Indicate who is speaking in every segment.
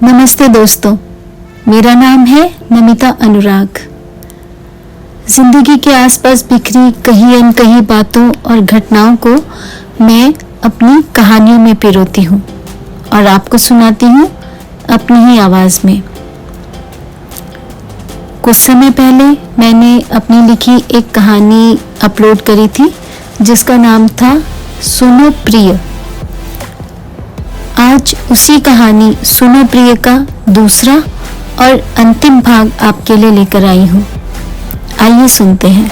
Speaker 1: नमस्ते दोस्तों, मेरा नाम है नमिता अनुराग। जिंदगी के आसपास बिखरी कहीं अनकही बातों और घटनाओं को मैं अपनी कहानियों में पिरोती हूँ और आपको सुनाती हूँ अपनी ही आवाज में। कुछ समय पहले मैंने अपनी लिखी एक कहानी अपलोड करी थी जिसका नाम था सुनो प्रिय। आज उसी कहानी सुनो प्रिय का दूसरा और अंतिम भाग आपके लिए लेकर आई हूं। आइए सुनते हैं।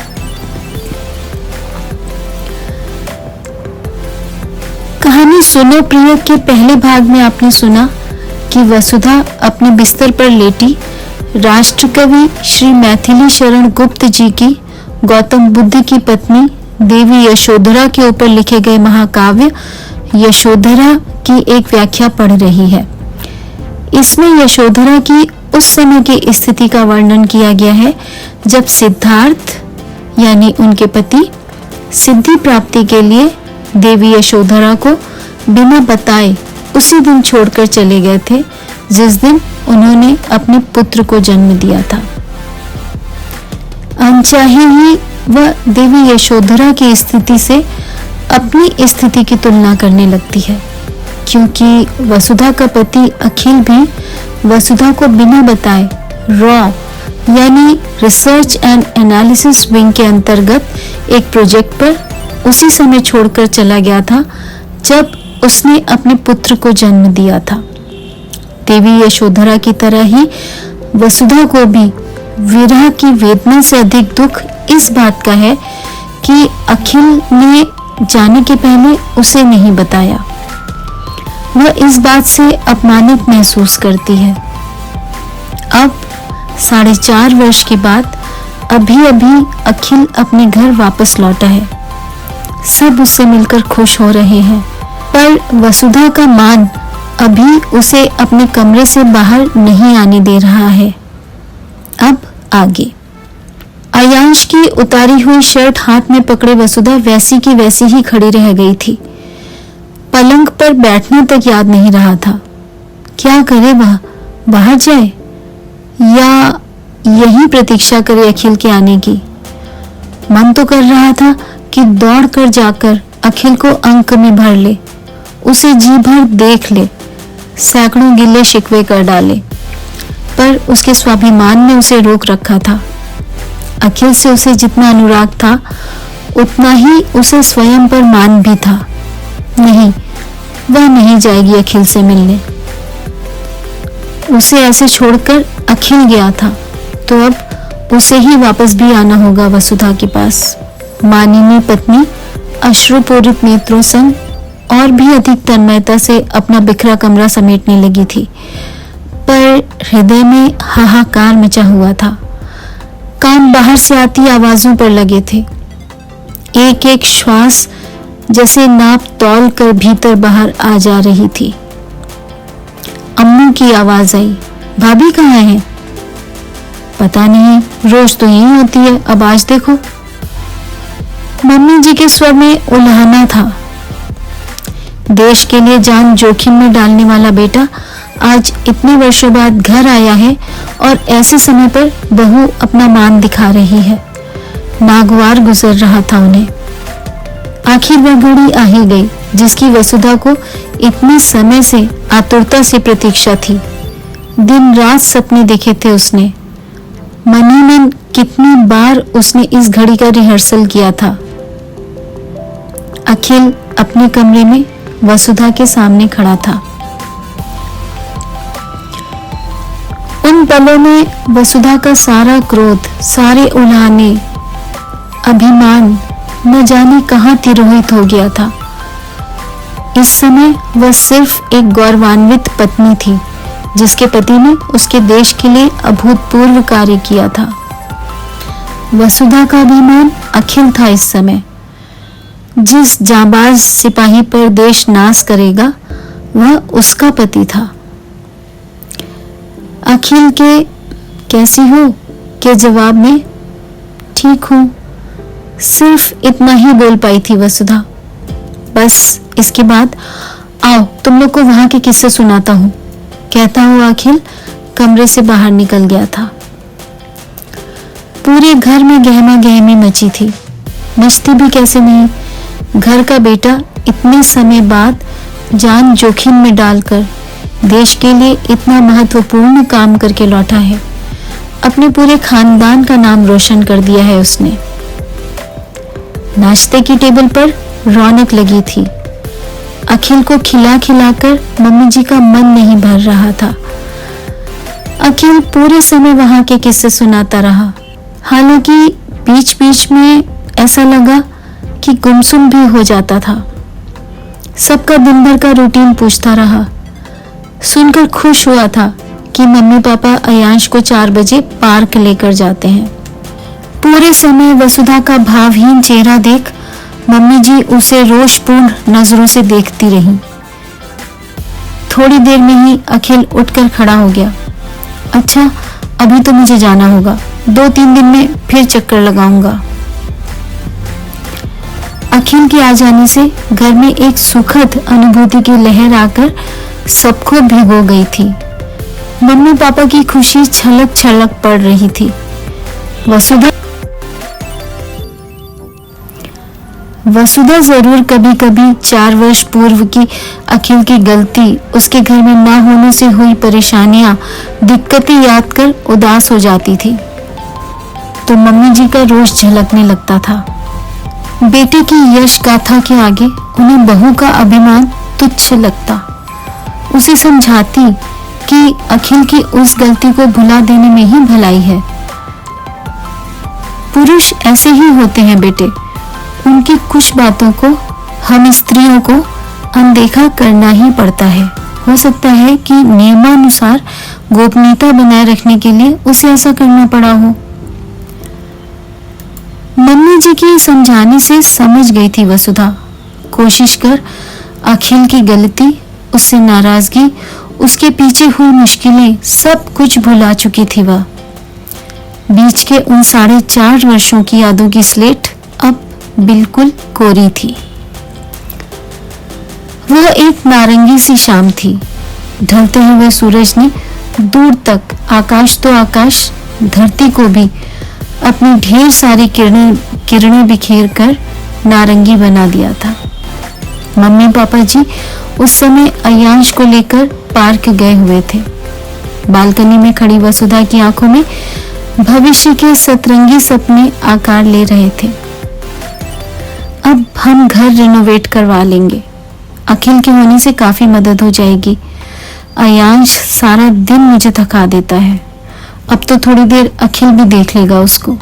Speaker 1: कहानी सुनो प्रिय के पहले भाग में आपने सुना कि वसुधा अपने बिस्तर पर लेटी राष्ट्रकवि श्री मैथिली शरण गुप्त जी की गौतम बुद्ध की पत्नी देवी यशोधरा के ऊपर लिखे गए महाकाव्य यशोधरा की एक व्याख्या पढ़ रही है। इसमें यशोधरा की उस समय की स्थिति का वर्णन किया गया है जब सिद्धार्थ यानी उनके पति सिद्धि प्राप्ति के लिए देवी यशोधरा को बिना बताए उसी दिन छोड़कर चले गए थे जिस दिन उन्होंने अपने पुत्र को जन्म दिया था। अनचाहे ही वह देवी यशोधरा की स्थिति से अपनी स्थिति की तुलना करने लगती है, क्योंकि वसुधा का पति अखिल भी वसुधा को बिना बताए रॉ यानी रिसर्च एंड एनालिसिस विंग के अंतर्गत एक प्रोजेक्ट पर उसी समय छोड़कर चला गया था जब उसने अपने पुत्र को जन्म दिया था। देवी यशोधरा की तरह ही वसुधा को भी विरह की वेदना से अधिक दुख इस बात का है कि अखिल ने जाने के पहले उसे नहीं बताया। वह इस बात से अपमानित महसूस करती है। अब 4.5 वर्ष के बाद अभी अखिल अपने घर वापस लौटा है। सब उससे मिलकर खुश हो रहे हैं, पर वसुधा का मान अभी उसे अपने कमरे से बाहर नहीं आने दे रहा है। अब आगे। आयांश की उतारी हुई शर्ट हाथ में पकड़े वसुधा वैसी की वैसी ही खड़ी रह गई थी। पलंग पर बैठना तक याद नहीं रहा था। क्या करे वह, बाहर जाए या यहीं प्रतीक्षा करे अखिल के आने की। मन तो कर रहा था कि दौड़कर जाकर अखिल को अंक में भर ले, उसे जी भर देख ले, सैकड़ों गिले शिकवे कर डाले, पर उसके स्वाभिमान ने उसे रोक रखा था। अखिल से उसे जितना अनुराग था उतना ही उसे स्वयं पर मान भी था। नहीं, वह नहीं जाएगी अखिल से मिलने। उसे ऐसे छोड़कर अखिल गया था तो अब उसे ही वापस भी आना होगा वसुधा के पास। मानिनी पत्नी अश्रुपूरित नेत्रों संग और भी अधिक तन्मयता से अपना बिखरा कमरा समेटने लगी थी, पर हृदय में हाहाकार मचा हुआ था। कान बाहर से आती आवाजों पर लगे थे। एक एक श्वास जैसे नाप तौल कर भीतर बाहर आ जा रही थी। अम्मू की आवाज आई, भाभी कहाँ है? पता नहीं, रोज तो यही होती है, अब आज देखो। मम्मी जी के स्वर में उल्हाना था। देश के लिए जान जोखिम में डालने वाला बेटा आज इतने वर्षों बाद घर आया है और ऐसे समय पर बहू अपना मान दिखा रही है। नागवार गुजर रहा था उन्हें। आखिर वह घड़ी आ ही गई जिसकी वसुधा को इतने समय से आतुरता से प्रतीक्षा थी। दिन रात सपने देखे थे उसने। मन ही मन कितनी बार उसने इस घड़ी का रिहर्सल किया था। अखिल अपने कमरे में वसुधा के सामने खड़ा था। उन पलों में वसुधा का सारा क्रोध, सारे उल्हाने, अभिमान न जाने कहां तिरोहित हो गया था। इस समय वह सिर्फ एक गौरवान्वित पत्नी थी जिसके पति ने उसके देश के लिए अभूतपूर्व कार्य किया था। वसुधा का अभिमान अखिल था इस समय। जिस जाबाज सिपाही पर देश नाश करेगा वह उसका पति था। अखिल के कैसी हो के जवाब में ठीक हूं, सिर्फ इतना ही बोल पाई थी वसुधा। बस इसके बाद आओ तुम लोग को वहां के किस्से सुनाता हूँ। कहता हुआ अखिल कमरे से बाहर निकल गया था। पूरे घर में गहमा गहमी मची थी। मचती भी कैसे नहीं, घर का बेटा इतने समय बाद जान जोखिम में डालकर देश के लिए इतना महत्वपूर्ण काम करके लौटा है। अपने पूरे खानदान का नाम रोशन कर दिया है उसने। नाश्ते की टेबल पर रौनक लगी थी। अखिल को खिला खिलाकर मम्मी जी का मन नहीं भर रहा था। अखिल पूरे समय वहां के किस्से सुनाता रहा। हालांकि बीच बीच में ऐसा लगा कि गुमसुम भी हो जाता था। सबका दिन भर का रूटीन पूछता रहा। सुनकर खुश हुआ था कि मम्मी पापा अयांश को 4 बजे पार्क लेकर जाते हैं। पूरे समय वसुधा का भावहीन चेहरा देख मम्मी जी उसे रोषपूर्ण नजरों से देखती रही। थोड़ी देर में ही अखिल उठकर खड़ा हो गया। अच्छा, अभी तो मुझे जाना होगा, 2-3 दिन में फिर चक्कर लगाऊंगा। अखिल के आ जाने से घर में एक सुखद अनुभूति की लहर आकर सबको भिगो गई थी। मम्मी पापा की खुशी छलक छलक पड़ रही थी। वसुधा जरूर कभी कभी 4 वर्ष पूर्व की अखिल की गलती, उसके घर में ना होने से हुई परेशानियां, दिक्कतें याद कर उदास हो जाती थी तो मम्मी जी का रोष झलकने लगता था। बेटे की यश गाथा के आगे उन्हें बहू का अभिमान तुच्छ लगता। उसे समझाती कि अखिल की उस गलती को भुला देने में ही भलाई है। पुरुष ऐसे ही होते हैं बेटे, उनकी कुछ बातों को हम स्त्रियों को अनदेखा करना ही पड़ता है। हो सकता है कि नियमानुसार गोपनीयता बनाए रखने के लिए उसे ऐसा करना पड़ा हो। मम्मी जी के समझाने से समझ गई थी वसुधा। कोशिश कर अखिल की गलती, उससे नाराजगी, उसके पीछे हुई मुश्किलें, सब कुछ भुला चुकी थी वह। बीच के उन 4.5 वर्षों की यादों की स्लेट अब बिल्कुल कोरी थी। वह एक नारंगी सी शाम थी। ढलते हुए सूरज ने दूर तक, आकाश तो आकाश, धरती को भी अपनी ढेर सारी किरणें बिखेर कर नारंगी बना दिया था। मम्मी पापा जी उस समय अयांश को लेकर पार्क गए हुए थे। बालकनी में खड़ी वसुधा की आंखों में भविष्य के सतरंगी सपने आकार ले रहे थे। अब हम घर रिनोवेट करवा लेंगे, अखिल के होने से काफी मदद हो जाएगी। अयांश सारा दिन मुझे थका देता है। अब तो थोड़ी देर अखिल भी देख लेगा उसको।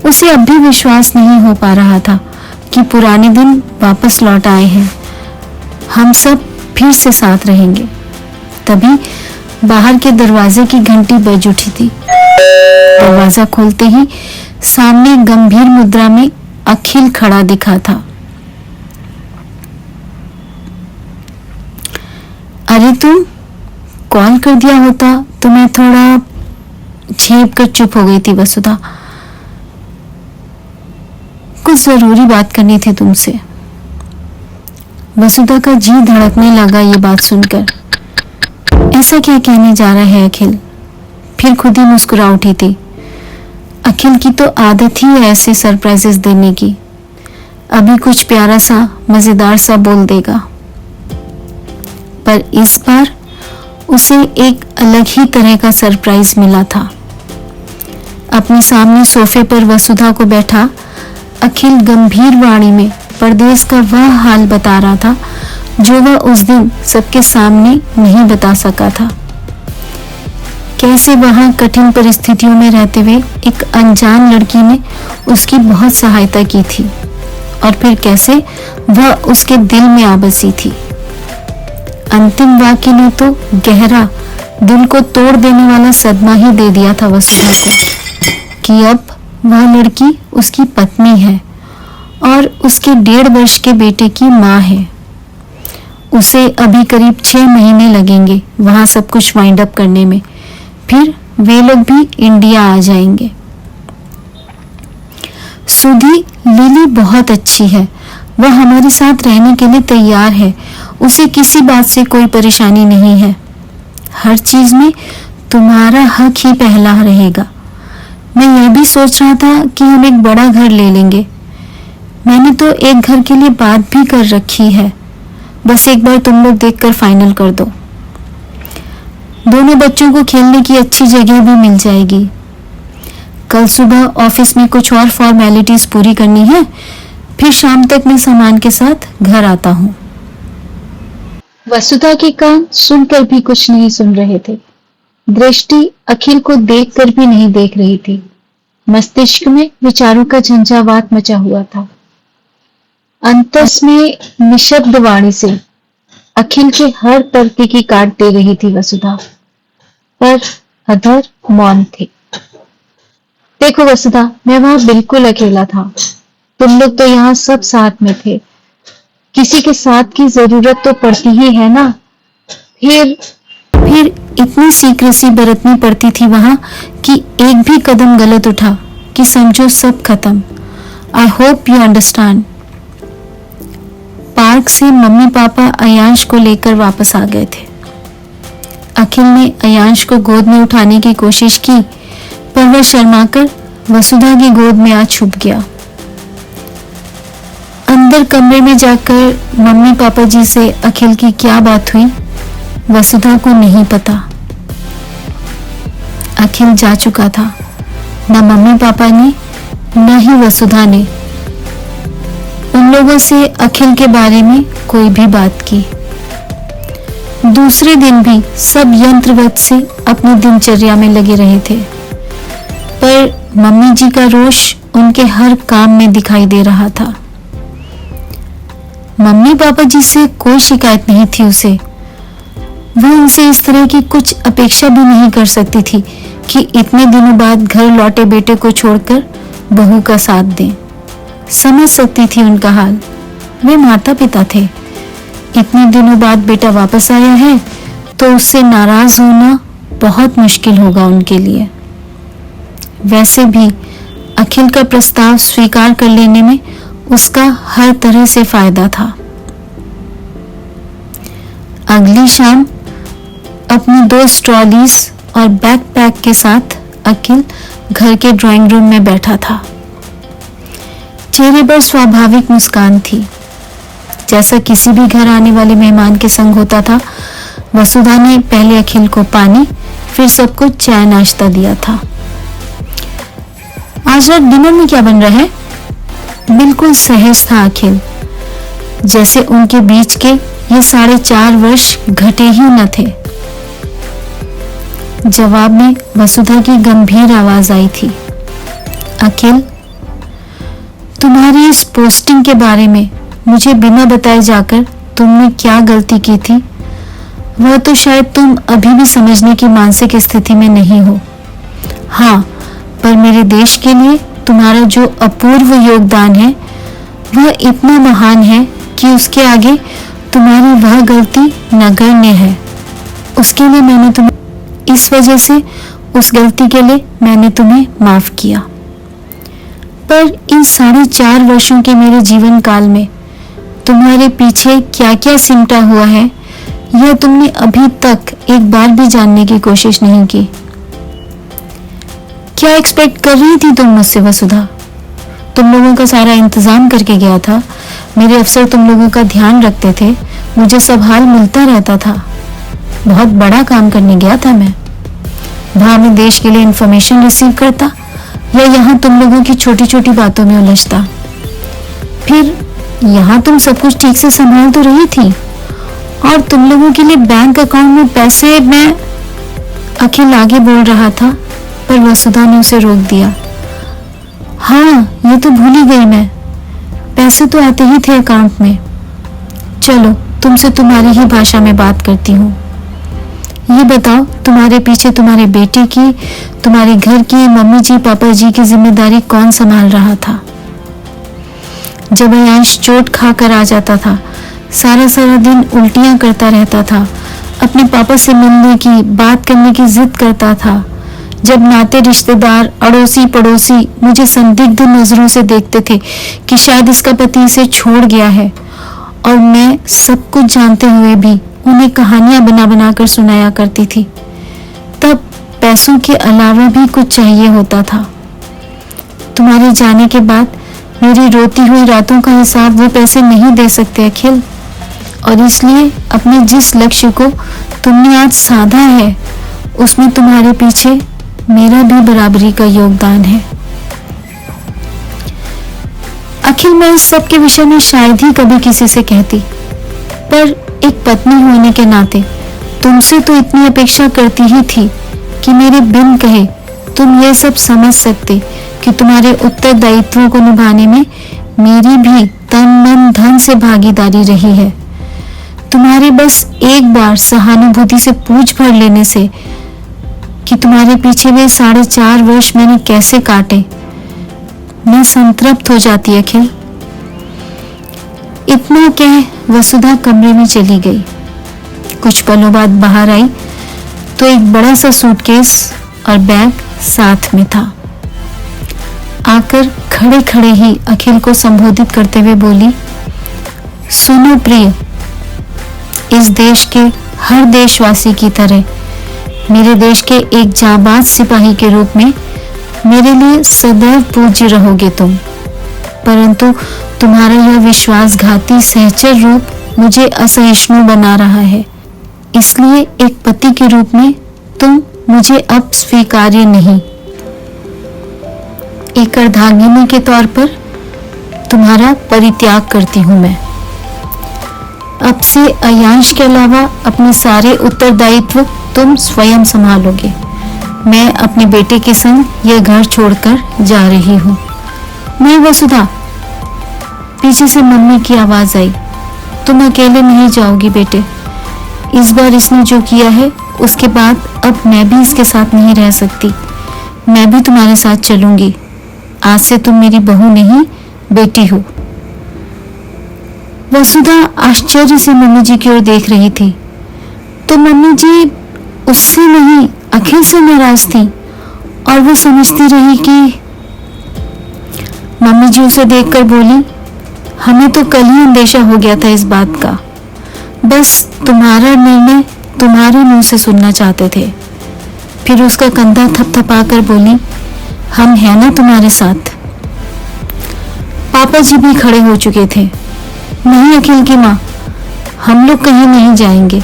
Speaker 1: उसे अब भी विश्वास नहीं हो पा रहा था कि पुराने दिन वापस लौट आए हैं। हम सब फिर से साथ रहेंगे। तभी बाहर के दरवाजे की घंटी बज उठी थी। दरवाजा खोलते ही सामने गंभीर मुद्रा में अखिल खड़ा दिखा था। अरे तुम कॉल कर दिया होता तो मैं थोड़ा झेप कर चुप हो गई थी वसुधा। कुछ जरूरी बात करनी थी तुमसे। वसुधा का जी धड़कने लगा ये बात सुनकर। ऐसा क्या कहने जा रहा है अखिल? फिर खुद ही मुस्कुरा उठी थी। अखिल की तो आदत ही है ऐसे सरप्राइजेस देने की। अभी कुछ प्यारा सा मजेदार सा बोल देगा। पर इस बार उसे एक अलग ही तरह का सरप्राइज मिला था। अपने सामने सोफे पर वसुधा को बैठा अखिल गंभीर वाणी में परदेश का वह हाल बता रहा था जो वह उस दिन सबके सामने नहीं बता सका था। कैसे वहां कठिन परिस्थितियों में रहते हुए एक अनजान लड़की ने उसकी बहुत सहायता की थी और फिर कैसे वह उसके दिल में आ बसी थी। अंतिम वाक्य ने तो गहरा, दिल को तोड़ देने वाला सदमा ही दे दिया था वसुधा को कि अब वह लड़की उसकी पत्नी है और उसके 1.5 वर्ष के बेटे की माँ है। उसे अभी करीब 6 महीने लगेंगे वहां सब कुछ वाइंड अप करने में। फिर वे लोग भी इंडिया आ जाएंगे। सुधी लिली बहुत अच्छी है। वह हमारे साथ रहने के लिए तैयार है। उसे किसी बात से कोई परेशानी नहीं है। हर चीज में तुम्हारा हक ही पहला रहेगा। मैं यह भी सोच रहा था कि हम एक बड़ा घर ले लेंगे। मैंने तो एक घर के लिए बात भी कर रखी है, बस एक बार तुम लोग देखकर फाइनल कर दो। दोनों बच्चों को खेलने की अच्छी जगह भी मिल जाएगी। कल सुबह ऑफिस में कुछ और फॉर्मेलिटीज पूरी करनी है, फिर शाम तक मैं सामान के साथ घर आता हूँ। वसुधा के कान सुनकर भी कुछ नहीं सुन रहे थे। दृष्टि अखिल को देखकर भी नहीं देख रही थी। मस्तिष्क में विचारों का झंझावात मचा हुआ था। अंतस में निशब्द वाणी से अखिल के हर तर्क की काट दे रही थी वसुधा, पर अधर मौन थे। देखो वसुधा, मैं वहां बिल्कुल अकेला था। तुम लोग तो यहाँ सब साथ में थे। किसी के साथ की जरूरत तो पड़ती ही है ना। फिर इतनी सीक्रेसी बरतनी पड़ती थी वहां कि एक भी कदम गलत उठा कि समझो सब खत्म। I hope you understand. Park से मम्मी पापा अयांश को लेकर वापस आ गए थे। अखिल ने अयांश को गोद में उठाने की कोशिश की, पर वह शर्माकर वसुधा की गोद में आ छुप गया। अंदर कमरे में जाकर मम्मी पापा जी से अखिल की क्या बात हुई, वसुधा को नहीं पता। अखिल जा चुका था। न मम्मी पापा ने न ही वसुधा ने उन लोगों से अखिल के बारे में कोई भी बात की। दूसरे दिन भी सब यंत्रवत से अपनी दिनचर्या में लगे रहे थे, पर मम्मी जी का रोष उनके हर काम में दिखाई दे रहा था। मम्मी पापा जी से कोई शिकायत नहीं थी उसे। वह उनसे इस तरह की कुछ अपेक्षा भी नहीं कर सकती थी कि इतने दिनों बाद घर लौटे बेटे को छोड़कर बहू का साथ दें। समझ सकती थी उनका हाल। वे माता पिता थे। इतने दिनों बाद बेटा वापस आया है तो उससे नाराज होना बहुत मुश्किल होगा उनके लिए। वैसे भी अखिल का प्रस्ताव स्वीकार कर लेने में उसका हर तरह से फायदा था। अगली शाम अपनी 2 ट्रॉलीज और बैकपैक के साथ अखिल घर के ड्राइंग रूम में बैठा था। चेहरे पर स्वाभाविक मुस्कान थी, जैसा किसी भी घर आने वाले मेहमान के संग होता था। वसुधा ने पहले अखिल को पानी, फिर सबको चाय नाश्ता दिया था। आज रात डिनर में क्या बन रहा है? बिल्कुल सहज था अखिल, जैसे उनके बीच के ये 4.5 वर्ष घटे ही न थे। जवाब में वसुधा की गंभीर आवाज आई थी, अखिल, तुम्हारी इस पोस्टिंग के बारे में मुझे बिना बताए जाकर तुमने क्या गलती की थी, वह तो शायद तुम अभी भी समझने की मानसिक स्थिति में नहीं हो। हाँ, पर मेरे देश के लिए तुम्हारा जो अपूर्व योगदान है वह इतना महान है कि उसके आगे तुम्हारी वह गलती नगण्य है। उसके लिए मैंने तुम्हें इस वजह से उस गलती के लिए मैंने तुम्हें माफ किया। पर इन 4.5 वर्षों के मेरे जीवन काल में तुम्हारे पीछे क्या क्या सिमटा हुआ है यह तुमने अभी तक एक बार भी जानने की कोशिश नहीं की। क्या एक्सपेक्ट कर रही थी तुम मुझसे वसुधा? तुम लोगों का सारा इंतजाम करके गया था। मेरे अफसर तुम लोगों का ध्यान रखते थे। मुझे सब हाल मिलता रहता था। बहुत बड़ा काम करने गया था मैं। वहां मैं देश के लिए इंफॉर्मेशन रिसीव करता या यहाँ तुम लोगों की छोटी छोटी बातों में उलझता। फिर यहाँ तुम सब कुछ ठीक से संभाल तो रही थी और तुम लोगों के लिए बैंक अकाउंट में पैसे मैं अखिल आगे बोल रहा था, पर वसुधा ने उसे रोक दिया। हाँ, ये तो भूल ही गई मैं। पैसे तो आते ही थे अकाउंट में। चलो, तुमसे तुम्हारी ही भाषा में बात करती हूँ। ये बताओ, तुम्हारे पीछे तुम्हारे बेटे की, तुम्हारे घर की, मम्मी जी पापा जी की जिम्मेदारी कौन संभाल रहा था? जब अयांश चोट खाकर आ जाता था, सारा सारा दिन उल्टियां करता रहता था, अपने पापा से मिलने की, बात करने की जिद करता था। जब नाते रिश्तेदार, अड़ोसी पड़ोसी मुझे संदिग्ध नजरों से देखते थे कि शायद इसका पति इसे छोड़ गया है, और मैं सब कुछ जानते हुए भी उन्हें कहानियां बना बना कर सुनाया करती थी। तब पैसों के अलावा भी कुछ चाहिए होता था। तुम्हारे जाने के बाद मेरी रोती हुई रातों का हिसाब वो पैसे नहीं दे सकते अखिल, और इसलिए अपने जिस लक्ष्य को तुमने आज साधा है उसमें तुम्हारे पीछे मेरा भी बराबरी का योगदान है। अखिल, मैं इस सब के विषय में शायद ही कभी किसी से कहती, पर एक पत्नी होने के नाते तुमसे तो इतनी अपेक्षा करती ही थी कि मेरे बिन कहे तुम ये सब समझ सकते कि तुम्हारे उत्तरदायित्वों को निभाने में मेरी भी तन मन धन से भागीदारी रही है। तुम्हारे बस एक बार सहानुभूति से पूछ भर लेने से कि तुम्हारे पीछे वे 4.5 वर्ष मैंने कैसे काटे, मैं संतृप्त हो जाती अखिल। इतना कह वसुधा कमरे में चली गई। कुछ पलों बाद बाहर आई तो एक बड़ा सा सूटकेस और बैग साथ में था। आकर खड़े खड़े ही अखिल को संबोधित करते हुए बोली, सुनो प्रिय, इस देश के हर देशवासी की तरह मेरे देश के एक जाबाज सिपाही के रूप में मेरे लिए सदैव पूज्य रहोगे तुम, परंतु तुम्हारा यह विश्वासघाती सहचर रूप मुझे असहिष्णु बना रहा है। इसलिए एक पति के रूप में तुम मुझे अब स्वीकार्य नहीं। एक अर्धांगिनी के तौर पर तुम्हारा परित्याग करती हूं मैं। अब से अयांश के अलावा अपने सारे उत्तरदायित्व तुम स्वयं संभालोगे। मैं अपने बेटे के संग यह घर छोड़कर जा रही हूँ। नहीं वसुधा, पीछे से मम्मी की आवाज आई, तुम अकेले नहीं जाओगी बेटे। इस बार इसने जो किया है उसके बाद अब मैं भी इसके साथ नहीं रह सकती। मैं भी तुम्हारे साथ चलूंगी। आज से तुम मेरी बहू नहीं बेटी हो। वसुधा आश्चर्य से मम्मी जी की ओर देख रही थी। तो मम्मी जी उससे नहीं अखिल से नाराज थी और वो समझती रही कि मम्मी जी उसे देखकर बोली, हमें तो कल ही अंदेशा हो गया था इस बात का। बस तुम्हारा निर्णय तुम्हारे मुंह से सुनना चाहते थे। फिर उसका कंधा थपथपाकर बोली, हम हैं ना तुम्हारे साथ। पापा जी भी खड़े हो चुके थे। नहीं अखिल की माँ, हम लोग कहीं नहीं जाएंगे।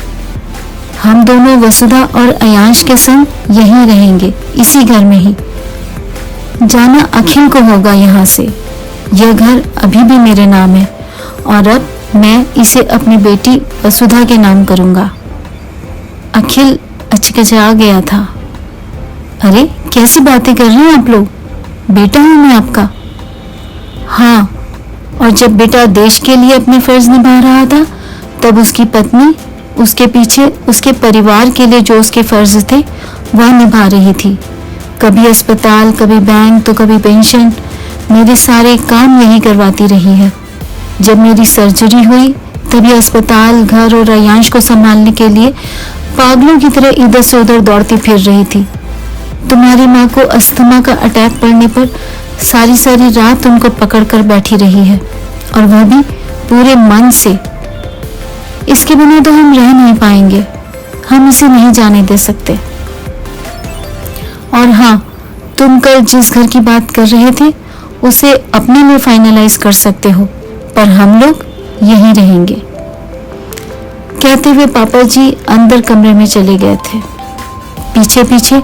Speaker 1: हम दोनों वसुधा और अयांश के संग यहीं रहेंगे, इसी घर में ही। जाना अखिल को होगा यहाँ से। यह घर अभी भी मेरे नाम है और अब मैं इसे अपनी बेटी वसुधा के नाम करूंगा। अखिल अचकचा गया था। अरे कैसी बातें कर रहे हैं आप लोग? बेटा हूं मैं आपका। हाँ, और जब बेटा देश के लिए अपने फर्ज निभा रहा था तब उसकी पत्नी उसके पीछे उसके परिवार के लिए जो उसके फर्ज थे वह निभा रही थी। कभी अस्पताल, कभी बैंक तो कभी पेंशन, मेरे सारे काम यही करवाती रही है। जब मेरी सर्जरी हुई तभी अस्पताल, घर और अयांश को संभालने के लिए पागलों की तरह इधर से उधर दौड़ती फिर रही थी। तुम्हारी माँ को अस्थमा का अटैक पड़ने पर सारी सारी रात उनको पकड़ कर बैठी रही है, और वह भी पूरे मन से। इसके बिना तो हम रह नहीं पाएंगे। हम इसे नहीं जाने दे सकते। और हाँ, तुम कल जिस घर की बात कर रहे थे उसे अपने में फाइनलाइज कर सकते हो, पर हम लोग यहीं रहेंगे। कहते हुए पापा जी अंदर कमरे में चले गए थे। पीछे पीछे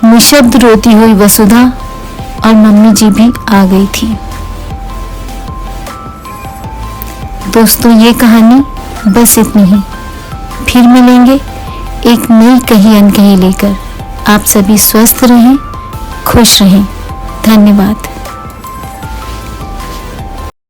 Speaker 1: निशब्द रोती हुई वसुधा और मम्मी जी भी आ गई थी। दोस्तों, ये कहानी बस इतनी ही। फिर मिलेंगे एक नई कही अनकही लेकर। आप सभी स्वस्थ रहें, खुश रहें। धन्यवाद।